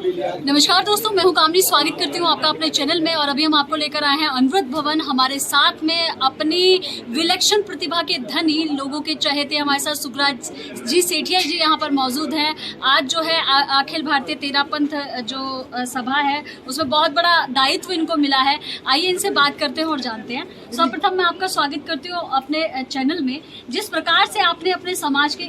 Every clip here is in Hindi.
नमस्कार दोस्तों, मैं हूं कामनी। स्वागत करती हूं आपका अपने चैनल में। और अभी हम आपको लेकर आए हैं अनुव्रत भवन। हमारे साथ में अपनी विलक्षण प्रतिभा के धनी लोगों के चहेते हमारे साथ सुखराज जी सेठिया जी यहां पर मौजूद हैं। आज जो है अखिल भारतीय तेरापंथ जो सभा है उसमें बहुत बड़ा दायित्व इनको मिला है। आइए इनसे बात करते हैं और जानते हैं। सर्वप्रथम मैं आपका स्वागत करती हूँ अपने चैनल में। जिस प्रकार से आपने अपने समाज के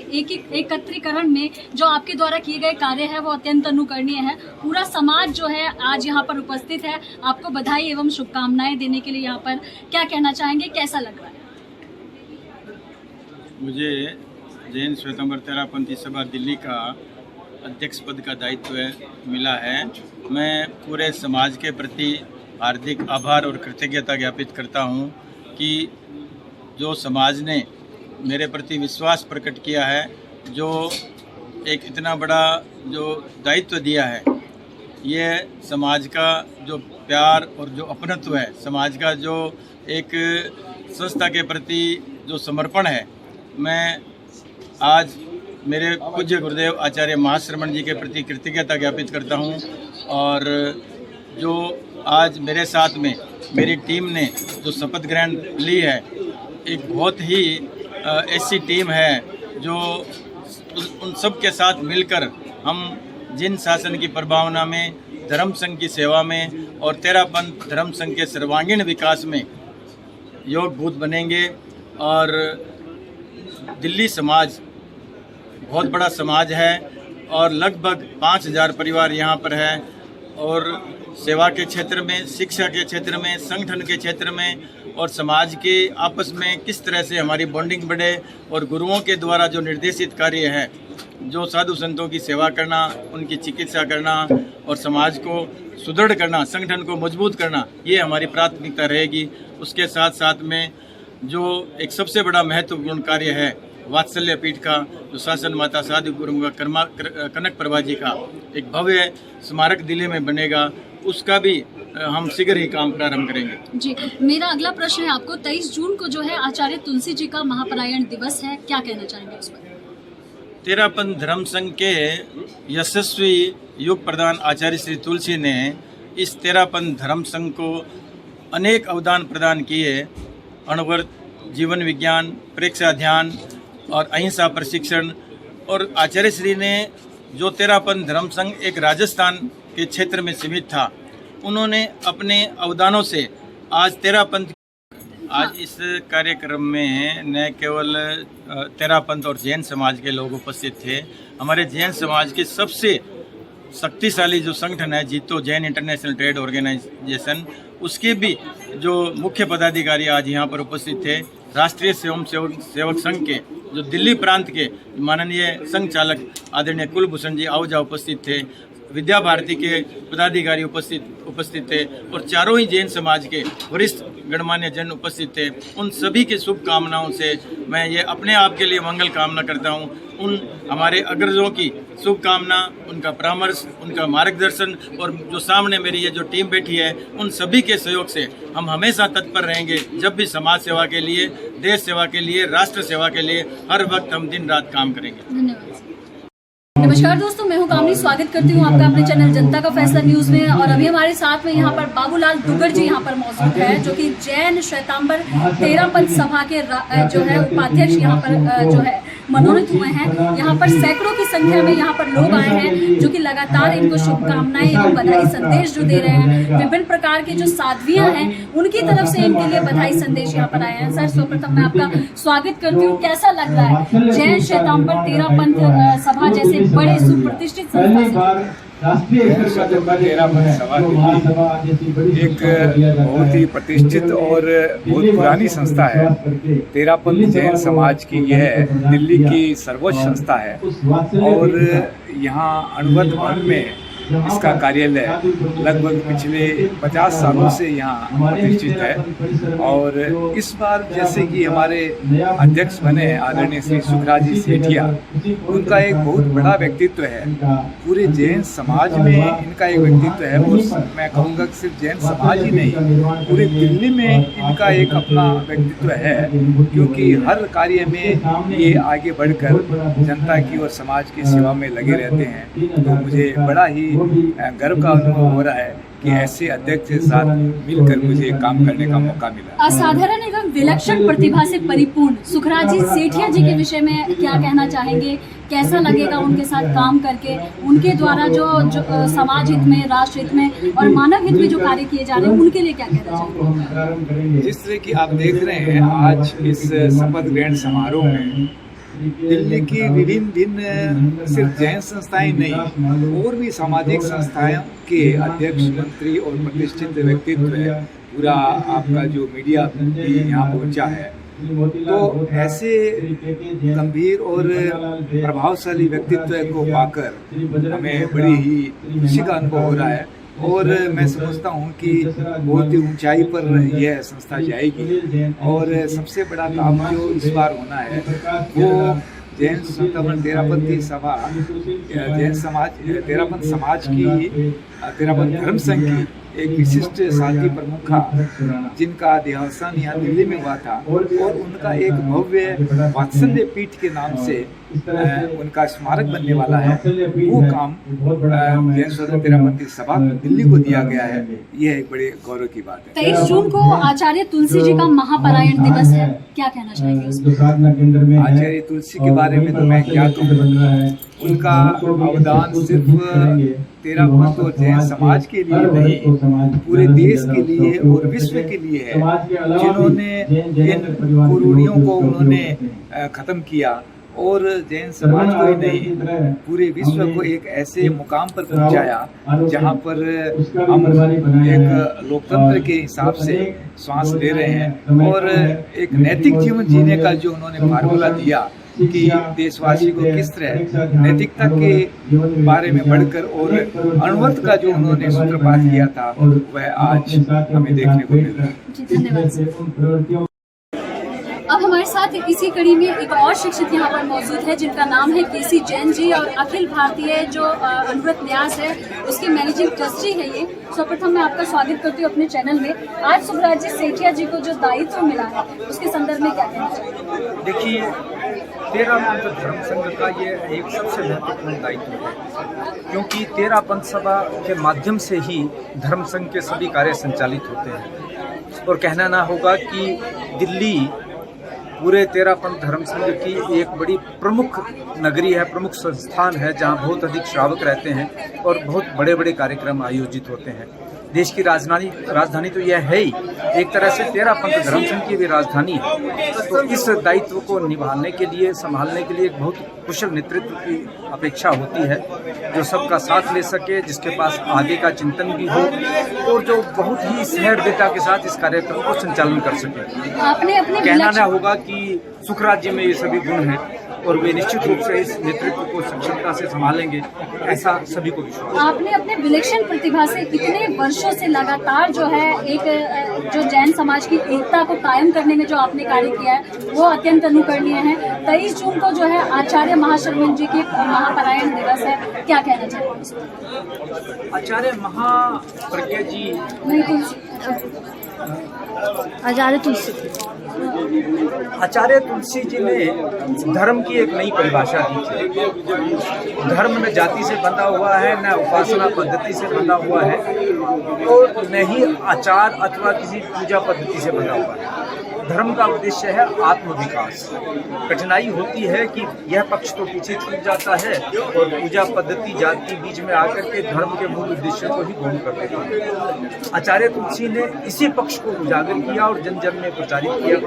एकत्रीकरण में जो आपके द्वारा किए गए कार्य है वो अत्यंत अनुकरणीय है। पूरा समाज जो है आज यहाँ पर उपस्थित है। आपको बधाई एवं शुभकामनाएं देने के लिए यहाँ पर क्या कहना चाहेंगे, कैसा लग रहा है? मुझे जैन श्वेतांबर तेरापंथी सभा दिल्ली का अध्यक्ष पद का दायित्व मिला है। मैं पूरे समाज के प्रति हार्दिक आभार और कृतज्ञता ज्ञापित करता हूँ कि जो समाज ने मेरे प्रति विश्वास प्रकट किया है, जो एक इतना बड़ा जो दायित्व दिया है, ये समाज का जो प्यार और जो अपनत्व है, समाज का जो एक संस्था के प्रति जो समर्पण है, मैं आज मेरे पूज्य गुरुदेव आचार्य महाश्रमण जी के प्रति कृतज्ञता ज्ञापित करता हूँ। और जो आज मेरे साथ में मेरी टीम ने जो शपथ ग्रहण ली है, एक बहुत ही ऐसी टीम है जो उन सब के साथ मिलकर हम जिन शासन की प्रभावना में, धर्म संघ की सेवा में और तेरापंथ धर्म संघ के सर्वांगीण विकास में योगभूत बनेंगे। और दिल्ली समाज बहुत बड़ा समाज है और लगभग 5000 परिवार यहाँ पर है। और सेवा के क्षेत्र में, शिक्षा के क्षेत्र में, संगठन के क्षेत्र में और समाज के आपस में किस तरह से हमारी बॉन्डिंग बढ़े और गुरुओं के द्वारा जो निर्देशित कार्य है, जो साधु संतों की सेवा करना, उनकी चिकित्सा करना और समाज को सुदृढ़ करना, संगठन को मजबूत करना, ये हमारी प्राथमिकता रहेगी। उसके साथ साथ में जो एक सबसे बड़ा महत्वपूर्ण कार्य है वात्सल्य पीठ का, जो शासन माता साधु गुरु कनक प्रभा जी का एक भव्य स्मारक दिल्ली में बनेगा, उसका भी हम शीघ्र ही काम प्रारंभ करेंगे। जी, मेरा अगला प्रश्न है आपको। 23 जून को जो है आचार्य तुलसी जी का महापरायण दिवस है, क्या कहना चाहेंगे उस पर? तेरापंथ धर्म संघ के यशस्वी युग प्रधान आचार्य श्री तुलसी ने इस तेरापंथ धर्म संघ को अनेक अवदान प्रदान किए। अणुव्रत, जीवन विज्ञान, प्रेक्षा ध्यान और अहिंसा प्रशिक्षण। और आचार्य श्री ने जो तेरापंथ धर्म संघ एक राजस्थान के क्षेत्र में सीमित था, उन्होंने अपने अवदानों से आज तेरापंथ आज इस कार्यक्रम में न केवल तेरापंथ और जैन समाज के लोग उपस्थित थे, हमारे जैन समाज के सबसे शक्तिशाली जो संगठन है जीतो जैन इंटरनेशनल ट्रेड ऑर्गेनाइजेशन, उसके भी जो मुख्य पदाधिकारी आज यहाँ पर उपस्थित थे। राष्ट्रीय स्वयं सेवक संघ के जो दिल्ली प्रांत के माननीय संघ चालक आदरणीय कुलभूषण जी आहूजा उपस्थित थे। विद्या भारती के पदाधिकारी उपस्थित थे और चारों ही जैन समाज के वरिष्ठ गणमान्य जन उपस्थित थे। उन सभी की शुभकामनाओं से मैं ये अपने आप के लिए मंगल कामना करता हूँ। उन हमारे अग्रजों की शुभकामना, उनका परामर्श, उनका मार्गदर्शन और जो सामने मेरी ये जो टीम बैठी है, उन सभी के सहयोग से हम हमेशा तत्पर रहेंगे। जब भी समाज सेवा के लिए, देश सेवा के लिए, राष्ट्र सेवा के लिए हर वक्त हम दिन रात काम करेंगे। धन्यवाद। नमस्कार दोस्तों, मैं हूं कामनी। स्वागत करती हूं आपका अपने चैनल जनता का फैसला न्यूज में। और अभी हमारे साथ में यहाँ पर बाबूलाल दुगर जी यहाँ पर मौजूद है, जो कि जैन श्वेतांबर तेरापंथ सभा के जो है उपाध्यक्ष यहाँ पर जो है मनोनीत हुए हैं। यहाँ पर सैकड़ों की संख्या में यहाँ पर लोग आए हैं जो कि लगातार इनको शुभकामनाएं एवं बधाई संदेश जो दे रहे हैं। विभिन्न प्रकार की जो साध्वियां हैं उनकी तरफ से इनके लिए बधाई संदेश यहाँ पर आए हैं। सर, सर्वप्रथम मैं आपका स्वागत करती हूँ। कैसा लग रहा है जैन श्वेतांबर तेरापंथ सभा जैसे बड़े सुप्रतिष्ठित संस्था तेरापंथ सभा एक बहुत ही प्रतिष्ठित और बहुत पुरानी संस्था है। तेरापंथ जैन समाज की यह दिल्ली की सर्वोच्च संस्था है और यहाँ अनुव्रत भवन में इसका कार्यालय लगभग पिछले 50 सालों से यहाँ प्रतिष्ठित है। और इस बार जैसे कि हमारे अध्यक्ष बने आदरणीय श्री सुखराज जी सेठिया, उनका एक बहुत बड़ा व्यक्तित्व है। पूरे जैन समाज में इनका एक व्यक्तित्व है। वो मैं कहूँगा कि सिर्फ जैन समाज ही नहीं, पूरे दिल्ली में इनका एक अपना व्यक्तित्व है, क्योंकि हर कार्य में ये आगे बढ़कर जनता की और समाज की सेवा में लगे रहते हैं। तो मुझे बड़ा ही गर्व का अनुभव हो रहा है कि ऐसे अध्यक्ष के साथ मिलकर मुझे काम करने का मौका मिला। असाधारण एवं विलक्षण प्रतिभा से परिपूर्ण सुखराज जी सेठिया जी के विषय में क्या कहना चाहेंगे? कैसा लगेगा उनके साथ काम करके? उनके द्वारा जो समाज हित में, राष्ट्र हित में और मानव हित में जो कार्य किए जा रहे हैं, उनके लिए क्या कहना चाहेंगे? जिस तरह की आप देख रहे हैं आज इस शपथ ग्रहण समारोह में दिल्ली की विभिन्न सिर्फ जैन संस्थाएं नहीं और भी सामाजिक संस्थाओं के अध्यक्ष, मंत्री और प्रतिष्ठित व्यक्तित्व, पूरा आपका जो मीडिया भी यहाँ पहुँचा है, तो ऐसे गंभीर और प्रभावशाली व्यक्तित्व को पाकर हमें बड़ी ही खुशी का अनुभव हो रहा है और मैं समझता हूँ कि बहुत ही ऊंचाई पर यह संस्था जाएगी। और सबसे बड़ा काम जो इस बार होना है वो जैन संतमन तेरापंथी सभा, जैन समाज, तेरापंथ समाज की, तेरापंथ धर्म संघ की एक विशिष्ट साथी प्रमुखा जिनका देहावसान यहाँ दिल्ली में हुआ था और उनका एक भव्य वात्सल्य पीठ के नाम से उनका स्मारक बनने वाला है, वो काम जैन स्वतंत्र तेरापंथी सभा दिल्ली को दिया गया है। यह एक बड़े गौरव की बात है। 23 जून को आचार्य तुलसी जी का महापरायण दिवस है, क्या कहना चाहेंगे इस पर? आचार्य तुलसी के बारे में तो मैं क्या कहूँ, उनका अवदान सिर्फ तेरापंथ और जैन समाज के लिए नहीं, पूरे देश के लिए और विश्व के लिए है, जिन्होंने इन कुरूढ़ियों को उन्होंने खत्म किया और जैन समाज को ही नहीं पूरे विश्व को एक ऐसे मुकाम पर पहुंचाया जहां पर हम एक लोकतंत्र के हिसाब से श्वास ले रहे हैं और एक नैतिक जीवन जीने का जो उन्होंने फार्मूला दिया कि देशवासी को किस तरह नैतिकता के बारे में बढ़कर और अणुवत का जो उन्होंने सूत्रपात किया था वह आज हमें देखने को मिल रहा है। धन्यवाद सर। अब हमारे साथ इसी कड़ी में एक और शिक्षक यहाँ पर मौजूद है जिनका नाम है केसी जैन जी और अखिल भारतीय जो अनुव्रत न्यास है उसके मैनेजिंग ट्रस्टी है ये। सर्वप्रथम मैं आपका स्वागत करती हूँ अपने चैनल में। आज सुखराज जी सेठिया जी को जो दायित्व मिला है उसके संदर्भ में क्या कहना चाहिए? देखिए, तेरापंथ धर्म संघ का ये एक सबसे महत्वपूर्ण दायित्व है क्योंकि तेरापंथ सभा के माध्यम से ही धर्म संघ के सभी कार्य संचालित होते हैं और कहना ना होगा कि दिल्ली पूरे तेरापंथ धर्म संघ की एक बड़ी प्रमुख नगरी है, प्रमुख संस्थान है जहां बहुत अधिक श्रावक रहते हैं और बहुत बड़े बड़े कार्यक्रम आयोजित होते हैं। देश की राजधानी तो यह है ही, एक तरह से तेरापंथ धर्म संघ की भी राजधानी है। तो इस दायित्व को निभाने के लिए, संभालने के लिए एक बहुत कुशल नेतृत्व की अपेक्षा होती है जो सबका साथ ले सके, जिसके पास आगे का चिंतन भी हो और जो बहुत ही सहृदयता के साथ इस कार्यक्रम को संचालन कर सके। आपने अपने कहना ना होगा कि सुखराज जी में ये सभी गुण हैं और वे निश्चित रूप से इस नेतृत्व को सक्षमता से संभालेंगे, ऐसा सभी को विश्वास है। आपने अपने विलक्षण प्रतिभा से कितने वर्षों से लगातार जो है एक जो जैन समाज की एकता को कायम करने में जो आपने कार्य किया है वो अत्यंत अनुकरणीय है। 23 जून को जो है आचार्य महाशर्मन जी की महापरायण दिवस है, क्या कहना चाहेंगे? आचार्य महाप्रज्ञा जी आचार्य तुलसी जी ने धर्म की एक नई परिभाषा दी थी। धर्म न जाति से बंधा हुआ है, न उपासना पद्धति से बंधा हुआ है और न ही आचार अथवा किसी पूजा पद्धति से बंधा हुआ है। धर्म का उद्देश्य है आत्मविकास। कठिनाई होती है कि यह पक्ष तो पीछे छूट जाता है और पूजा पद्धति जाति बीच में आकर के धर्म के मूल उद्देश्य को ही गौण कर देता है। आचार्य तुलसी ने इसी पक्ष को उजागर किया और जन जन में प्रचारित किया।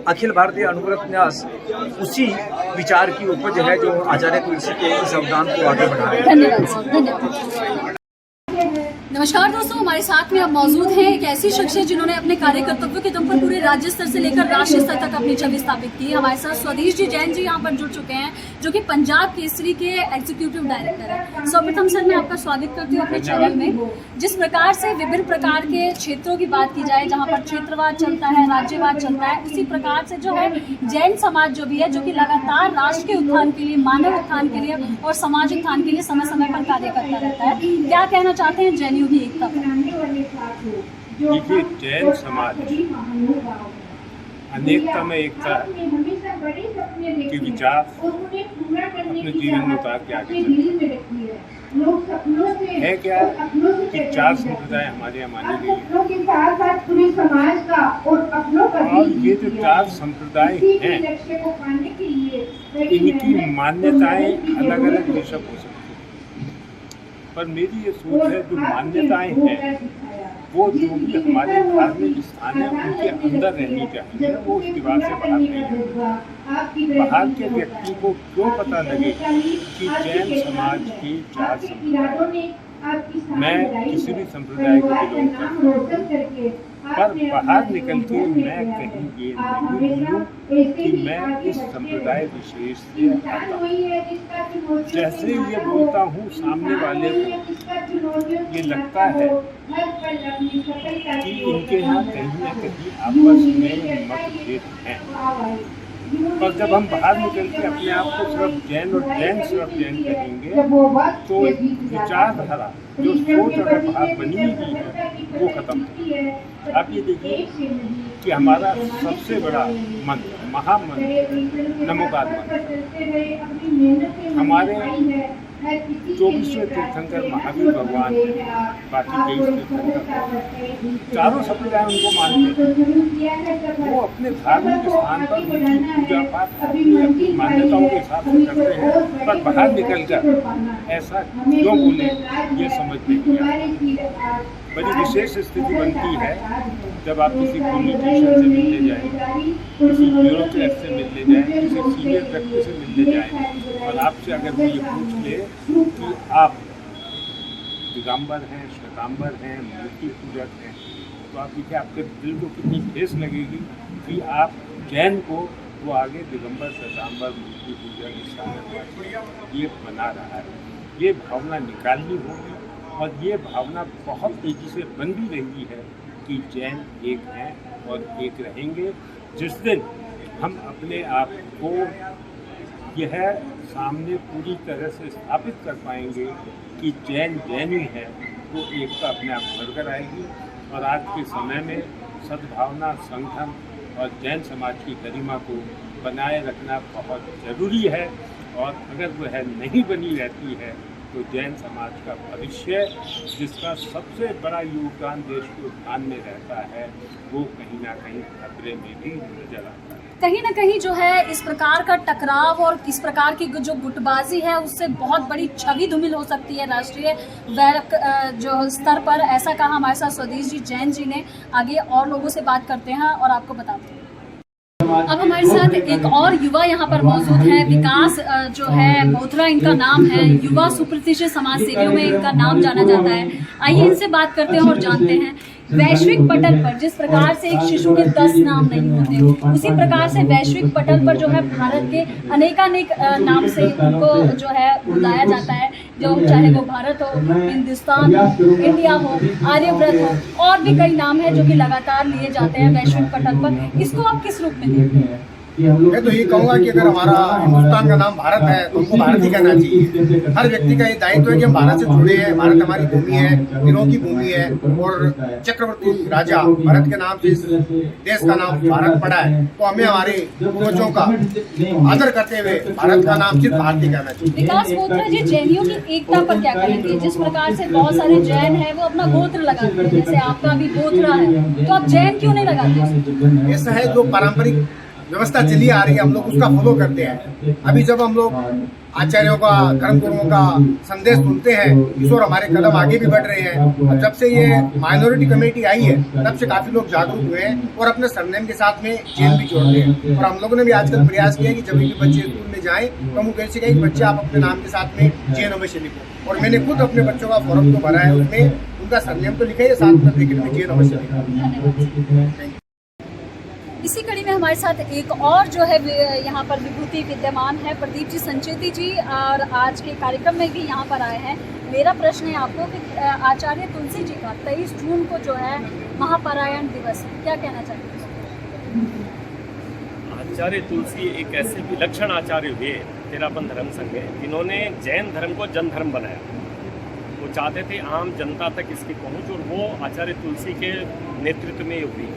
अखिल भारतीय अनुव्रत न्यास उसी विचार की उपज है जो आचार्य तुलसी के इस अवदान को आगे बढ़ा रहे हैं। धन्यवाद। नमस्कार दोस्तों, हमारे साथ में अब मौजूद हैं एक ऐसी शख्सियत जिन्होंने अपने कार्य कर्तव्यों के दम पर पूरे राज्य स्तर से लेकर राष्ट्रीय स्तर तक अपनी छवि स्थापित की। हमारे साथ स्वदेश जी जैन जी यहाँ पर जुड़ चुके हैं जो कि पंजाब केसरी के एग्जीक्यूटिव डायरेक्टर हैं। सर्वप्रथम सर मैं आपका स्वागत करती हूँ अपने चैनल में। जिस प्रकार से विभिन्न प्रकार के क्षेत्रों की बात की जाए जहाँ पर क्षेत्रवाद चलता है, राज्यवाद चलता है, उसी प्रकार से जो है जैन समाज जो भी है जो कि लगातार राष्ट्र के उत्थान के लिए, मानव उत्थान के लिए और सामाजिक उत्थान के लिए समय समय पर कार्य करता रहता है। क्या कहना चाहते हैं जैन की एकता? देखिए, जैन समाज अनेकता में एकता के विचार अपने जीवन में उतार के आगे चलता है। है क्या कि 4 संप्रदाय हमारे यहाँ माने गए हैं, और ये जो 4 संप्रदाय हैं इनकी मान्यताएं अलग अलग बेशक हो सकती हैं, पर मेरी ये सोच है जो मान्यताएं हैं वो जो भी हमारे धार्मिक स्थान है उनके अंदर रहनी चाहिए, वो उस दीवार से बाहर नहीं है। बाहर के व्यक्ति को क्यों पता लगे कि जैन समाज की 4 संप्रदाय, मैं किसी भी संप्रदाय को बिलोंग करता हूँ, पर बाहर निकल के मैं कहीं ये नहीं बोलूँ कि मैं इस संप्रदाय विशेष से आता हूँ। जैसे ये बोलता हूँ सामने वाले को ये लगता है कि इनके यहाँ कहीं ना कहीं आपस में मतभेद हैं, और जब हम बाहर निकल के अपने आप को सिर्फ जैन और सिर्फ जैन कहेंगे तो विचारधारा जो सोच अगर बाहर बनी हुई है वो खत्म हो। आप ये देखिए कि हमारा सबसे बड़ा मंत्र, महामंत्र नमोकार मंत्र, हमारे 24वें तीर्थंकर महावीर भगवान, बाकी 23 तीर्थंकर, चारों संप्रदाय उनको मानते हैं। वो अपने धार्मिक स्थान पर उनकी पूजा पाठ अपनी मान्यताओं के हिसाब से करते हैं, पर बाहर निकल कर ऐसा क्यों बोले ये समझ नहीं आता। बड़ी विशेष स्थिति बनती है जब आप किसी पॉलिटिशियन से मिलने जाएं, किसी ब्यूरोक्रेट से मिलने जाएं, किसी सीनियर व्यक्ति से मिलने जाएं, और आपसे अगर वो ये पूछ ले कि आप दिगंबर हैं, श्वेतांबर हैं, मूर्ति पूजक हैं, तो आप देखिए आपके दिल को कितनी ठेस लगेगी कि आप जैन को वो आगे दिगंबर, श्वेतांबर, मूर्ति पूजक, ये बना रहा है। ये भावना निकालनी होगी, और ये भावना बहुत तेज़ी से बन भी रही है कि जैन एक हैं और एक रहेंगे। जिस दिन हम अपने आप को यह सामने पूरी तरह से स्थापित कर पाएंगे कि जैन ही है, तो एकता अपने आप भर कर आएगी। और आज के समय में सद्भावना, संगठन और जैन समाज की गरिमा को बनाए रखना बहुत ज़रूरी है, और अगर वह नहीं बनी रहती है तो जैन समाज का भविष्य, जिसका सबसे बड़ा योगदान देश के उत्थान में रहता है, वो कहीं ना कहीं खतरे में भी नजर आता है। कहीं ना कहीं जो है इस प्रकार का टकराव और इस प्रकार की जो गुटबाजी है उससे बहुत बड़ी छवि धूमिल हो सकती है राष्ट्रीय जो स्तर पर। ऐसा कहा हमारे साथ स्वदेश जी जैन जी ने। आगे और लोगों से बात करते हैं और आपको बताते हैं। अब हमारे साथ एक और युवा यहाँ पर मौजूद है, विकास जो है बोथरा इनका नाम है। युवा सुप्रतिष्ठित समाज सेवियों में इनका नाम जाना जाता है। आइए इनसे बात करते हैं और जानते हैं वैश्विक पटल पर जिस प्रकार से एक शिशु के 10 नाम नहीं होते, उसी प्रकार से वैश्विक पटल पर जो है भारत के अनेकानेक नाम से उनको जो है बुलाया जाता है, जो चाहे वो भारत हो, हिंदुस्तान, इंडिया हो, आर्यव्रत हो, और भी कई नाम है जो कि लगातार लिए जाते हैं वैश्विक पटल पर। इसको आप किस रूप में देखते हैं? मैं तो ये कहूँगा कि अगर हमारा हिंदुस्तान का नाम भारत है तो हमको भारत ही कहना चाहिए। हर व्यक्ति का ये दायित्व है कि हम भारत से जुड़े हैं। भारत हमारी भूमि है, वीरों की भूमि है, और चक्रवर्ती राजा भरत के नाम से इस देश का नाम भारत पड़ा है, तो हमें हमारे पूर्वजों का आदर करते हुए भारत का नाम सिर्फ भारत ही कहना चाहिए। विकास बोथरा जी, जैनियों की एकता पर क्या कहेंगे? जिस प्रकार से बहुत सारे जैन हैं वो अपना गोत्र लगाते हैं, जैसे आपका भी बोथरा है, तो आप जैन क्यों नहीं लगाते? ऐसा है, जो पारंपरिक व्यवस्था चली आ रही है हम लोग उसका फॉलो करते हैं। अभी जब हम लोग आचार्यों का, धर्मगुरुओं का संदेश सुनते हैं, इस ओर हमारे कदम आगे भी बढ़ रहे हैं। और जब से ये माइनॉरिटी कमेटी आई है तब से काफी लोग जागरूक हुए हैं और अपने सरनेम के साथ में जैन भी जोड़ते हैं। और हम लोगों ने भी आजकल प्रयास किया कि जब भी बच्चे स्कूल में जाएं तो हम कैसे कहें कि बच्चे आप अपने नाम के साथ में जैन अवश्य लिखो। और मैंने खुद अपने बच्चों का फॉर्म तो भरा है, उसमें उनका सरनेम तो लिखा है, साथ में ब्रैकेट में जैन अवश्य लिखा है। इसी कड़ी में हमारे साथ एक और जो है यहाँ पर विभूति विद्यमान है, प्रदीप जी संचेती जी, और आज के कार्यक्रम में भी यहाँ पर आए हैं। मेरा प्रश्न है आपको कि आचार्य तुलसी जी का 23 जून को जो है महापारायण दिवस, क्या कहना चाहते हैं? आचार्य तुलसी एक ऐसे विलक्षण आचार्य हुए तेरापन धर्म संघ है, जिन्होंने जैन धर्म को जन धर्म बनाया। वो चाहते थे आम जनता तक इसकी पहुँच, और वो आचार्य तुलसी के नेतृत्व में हुई।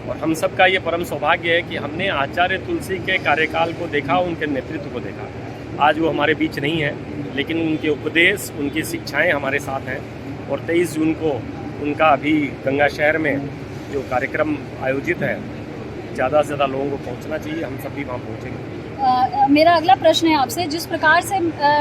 और हम सब का ये परम सौभाग्य है कि हमने आचार्य तुलसी के कार्यकाल को देखा, उनके नेतृत्व को देखा। आज वो हमारे बीच नहीं है, लेकिन उनके उपदेश, उनकी शिक्षाएं हमारे साथ हैं। और 23 जून को उनका अभी गंगा शहर में जो कार्यक्रम आयोजित है, ज़्यादा से ज़्यादा लोगों को पहुंचना चाहिए, हम सब भी वहाँ पहुँचेंगे। मेरा अगला प्रश्न है आपसे, जिस प्रकार से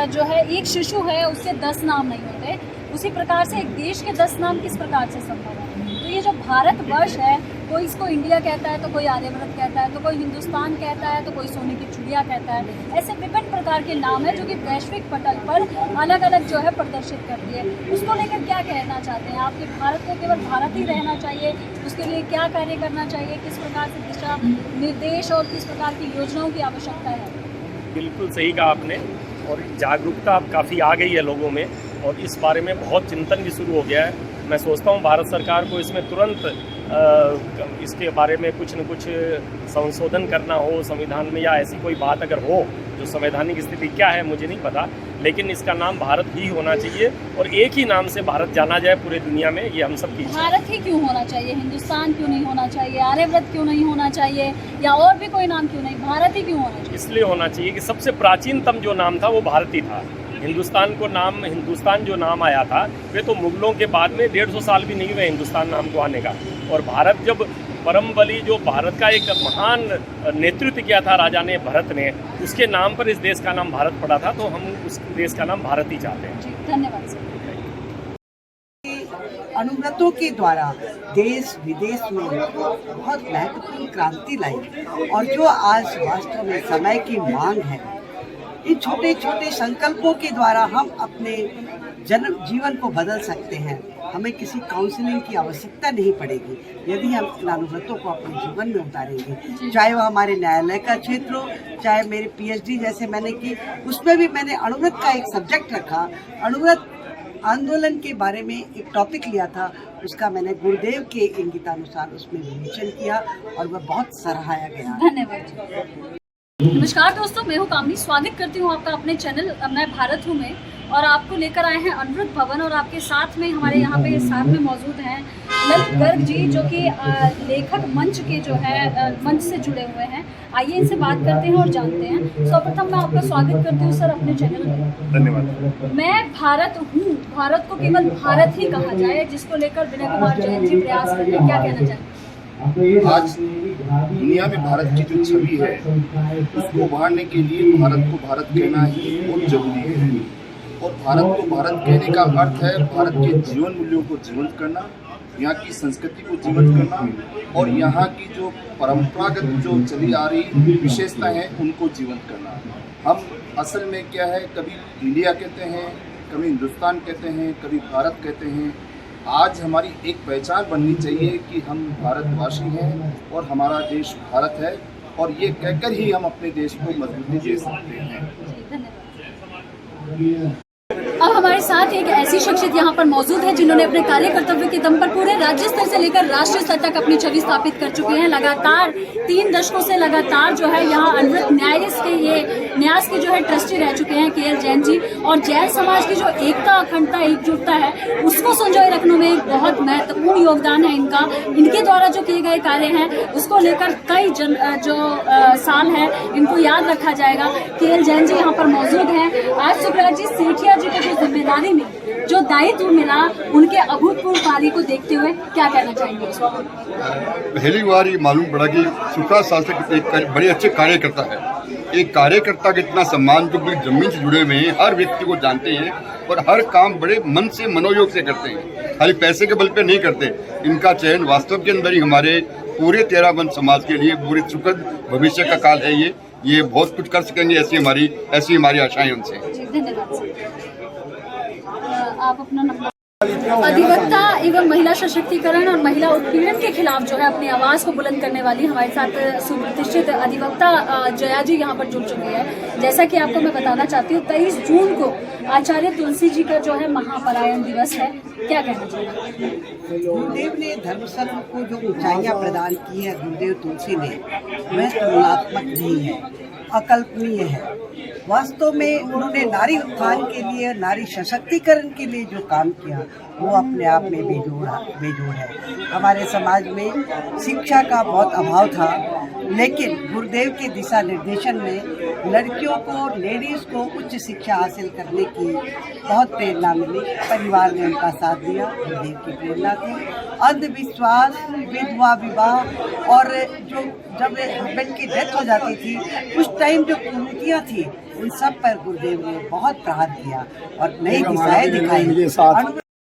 जो है एक शिशु है उसके 10 नाम नहीं होते, उसी प्रकार से एक देश के 10 नाम किस प्रकार से संभव है? तो ये जो भारतवर्ष है, कोई इसको इंडिया कहता है, तो कोई आर्यव्रत कहता है, तो कोई हिंदुस्तान कहता है, तो कोई सोने की चिड़िया कहता है। ऐसे विभिन्न प्रकार के नाम हैं जो कि वैश्विक पटल पर अलग अलग जो है प्रदर्शित करती है। उसको लेकर क्या कहना चाहते हैं? आपके भारत को केवल भारत ही रहना चाहिए, उसके लिए क्या कार्य करना चाहिए, किस प्रकार से दिशा निर्देश और किस प्रकार की योजनाओं की आवश्यकता है? बिल्कुल सही कहा आपने, और जागरूकता अब काफ़ी आ गई है लोगों में, और इस बारे में बहुत चिंतन भी शुरू हो गया है। मैं सोचता हूँ भारत सरकार को इसमें तुरंत इसके बारे में कुछ न कुछ संशोधन करना हो संविधान में, या ऐसी कोई बात अगर हो, जो संवैधानिक स्थिति क्या है मुझे नहीं पता, लेकिन इसका नाम भारत ही होना चाहिए और एक ही नाम से भारत जाना जाए पूरे दुनिया में, ये हम सब की इच्छा है। भारत ही क्यों होना चाहिए? हिंदुस्तान क्यों नहीं होना चाहिए? आर्यव्रत क्यों नहीं होना चाहिए? या और भी कोई नाम क्यों नहीं? भारत ही क्यों होना चाहिए? इसलिए होना चाहिए कि सबसे प्राचीनतम जो नाम था वो भारत ही था। हिंदुस्तान जो नाम आया था, वे तो मुगलों के बाद में 150 साल भी नहीं हुए हिंदुस्तान नाम को आने का। और भारत जब परम बली, जो भारत का एक महान नेतृत्व किया था राजा ने, भरत ने, उसके नाम पर इस देश का नाम भारत पड़ा था, तो हम उस देश का नाम भारत ही चाहते हैं। जी, धन्यवाद सर। अनुव्रतों के द्वारा देश विदेश में बहुत महत्वपूर्ण क्रांति लाई, और जो आज वास्तव में समय की मांग है, इन छोटे छोटे संकल्पों के द्वारा हम अपने जीवन को बदल सकते हैं। हमें किसी काउंसलिंग की आवश्यकता नहीं पड़ेगी यदि हम इन अनुव्रतों को अपने जीवन में उतारेंगे, चाहे वह हमारे न्यायालय का क्षेत्र हो, चाहे मेरे पीएचडी जैसे मैंने की, उसमें भी मैंने अनुव्रत का एक सब्जेक्ट रखा। अनुव्रत आंदोलन के बारे में एक टॉपिक लिया था, उसका मैंने गुरुदेव के इंगितानुसार उसमें विवेचन किया और वह बहुत सराहाया गया। धन्यवाद। नमस्कार दोस्तों, मैं हूँ कामनी, स्वागत करती हूँ आपका अपने चैनल मैं भारत हूँ में, और आपको लेकर आए हैं अनुव्रत भवन। और आपके साथ में हमारे यहाँ पे साथ में मौजूद हैं ललित गर्ग जी, जो कि लेखक मंच के जो है मंच से जुड़े हुए हैं। आइए इनसे बात करते हैं और जानते हैं। सर्वप्रथम मैं आपका स्वागत करती हूँ सर अपने चैनल में। धन्यवाद। मैं भारत हूँ, भारत को केवल भारत ही कहा जाए, जिसको लेकर विनय कुमार जैन जी प्रयास करते हैं, क्या कहना चाहेंगे? आज दुनिया में भारत की जो छवि है, उसको उभारने के लिए भारत को भारत कहना ही बहुत जरूरी है। और भारत को भारत कहने का अर्थ है भारत के जीवन मूल्यों को जीवंत करना, यहाँ की संस्कृति को जीवंत करना, और यहाँ की जो परंपरागत जो चली आ रही विशेषता है उनको जीवंत करना। हम असल में क्या है, कभी इंडिया कहते हैं, कभी हिंदुस्तान कहते हैं, कभी भारत कहते हैं। आज हमारी एक पहचान बननी चाहिए कि हम भारतवासी हैं और हमारा देश भारत है, और ये कहकर ही हम अपने देश को मजबूती दे सकते हैं। अब हमारे साथ एक ऐसी शख्सियत यहाँ पर मौजूद है जिन्होंने अपने कार्य कर्तव्य के दम पर पूरे राज्य स्तर से लेकर राष्ट्रीय स्तर तक अपनी छवि स्थापित कर चुके हैं। लगातार 3 दशकों से लगातार जो है यहाँ अनुव्रत न्यास के जो है ट्रस्टी रह चुके हैं KL जैन जी, और जैन समाज की जो एकता, अखंडता, एकजुटता है, उसको संजोए रखने में एक बहुत महत्वपूर्ण योगदान है इनका। इनके द्वारा जो किए गए कार्य हैं उसको लेकर कई साल है इनको याद रखा जाएगा। KL जैन जी यहाँ पर मौजूद हैं। आज सुब्राज जी सेठिया जी को जिम्मेदारी में जो दायित्व मिला, उनके अभूतपूर्व कार्य को देखते हुए क्या कहना चाहेंगे? पहली बार ये मालूम पड़ा कि सुब्राज शासक एक बड़े अच्छे कार्यकर्ता है। एक कार्यकर्ता के इतना सम्मान जो जमीन से जुड़े हुए हैं, हर व्यक्ति को जानते हैं और हर काम बड़े मन से, मनोयोग से करते हैं, खाली पैसे के बल पे नहीं करते। इनका चयन वास्तव के अंदर ही हमारे पूरे 13 बंद समाज के लिए पूरे सुखद भविष्य का काल है। ये बहुत कुछ कर सकेंगे, ऐसी हमारी आशाएं उनसे। धन्यवाद। आप अपना नंबर। अधिवक्ता एवं महिला सशक्तिकरण और महिला उत्पीड़न के खिलाफ जो है अपनी आवाज को बुलंद करने वाली हमारे साथ सुप्रतिष्ठित अधिवक्ता जया जी यहाँ पर जुड़ चुकी है। जैसा कि आपको मैं बताना चाहती हूँ, 23 जून को आचार्य तुलसी जी का जो है महापरायण दिवस है, क्या कहना चाहिए? गुरुदेव ने धर्म सर्व को जो ऊंचाइयां प्रदान की है गुरुदेव तुलसी ने, वह तुलनात्मक नहीं है, अकल्पनीय है। वास्तव में उन्होंने नारी उत्थान के लिए, नारी सशक्तिकरण के लिए जो काम किया वो अपने आप में बेजोड़ है। हमारे समाज में शिक्षा का बहुत अभाव था, लेकिन गुरुदेव के दिशा निर्देशन में लड़कियों को, लेडीज को उच्च शिक्षा हासिल करने की बहुत प्रेरणा मिली। परिवार ने उनका साथ दिया, गुरुदेव की प्रेरणा थी। अंधविश्वास, विधवा विवाह और जो जब हस्बैंड की डेथ हो जाती थी उस टाइम जो कुरीतियाँ थी उन सब पर गुरुदेव ने बहुत प्रहार किया और नई दिशाएं दिखाई।